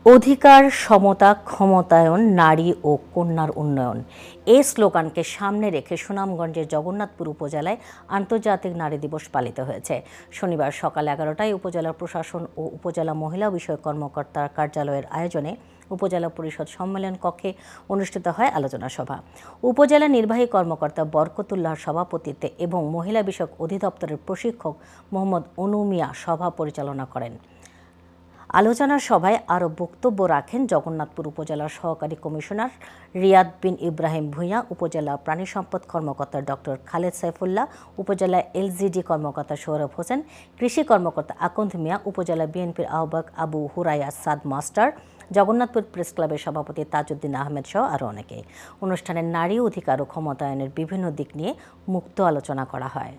অধিকার, সমতা, ক্ষমতায়ন, নারী ও কন্যার উন্নয়ন এই স্লোগানকে সামনে রেখে সুনামগঞ্জের জগন্নাথপুর উপজেলায় আন্তর্জাতিক নারী দিবস পালিত হয়েছে। শনিবার সকাল 11টায় উপজেলা প্রশাসন ও উপজেলা মহিলা বিষয়ক কর্মকর্তার কার্যালয়ের আয়োজনে উপজেলা পরিষদ সম্মেলন কক্ষে অনুষ্ঠিত হয় আলোচনা সভা। উপজেলা নির্বাহী কর্মকর্তা বরকতুল্লাহর সভাপতিত্বে এবং মহিলা বিষয়ক অধিদপ্তরের প্রশিক্ষক মোহাম্মদ অনু মিয়া সভা পরিচালনা করেন। আলোচনা সভায় আরও বক্তব্য রাখেন জগন্নাথপুর উপজেলার সহকারী কমিশনার রিয়াদ বিন ইব্রাহিম ভূঁইয়া, উপজেলা প্রাণী সম্পদ কর্মকর্তা ডক্টর খালেদ সাইফুল্লাহ, উপজেলা এলজিডি কর্মকর্তা সৌরভ হোসেন, কৃষি কর্মকর্তা আকন্দ মিয়া, উপজেলা বিএনপির আহ্বায়ক আবু হুরাইয়া সাদ মাস্টার, জগন্নাথপুর প্রেস ক্লাবের সভাপতি তাজউদ্দিন আহমেদ সহ আরও অনেকে। অনুষ্ঠানে নারী অধিকার ও ক্ষমতায়নের বিভিন্ন দিক নিয়ে মুক্ত আলোচনা করা হয়।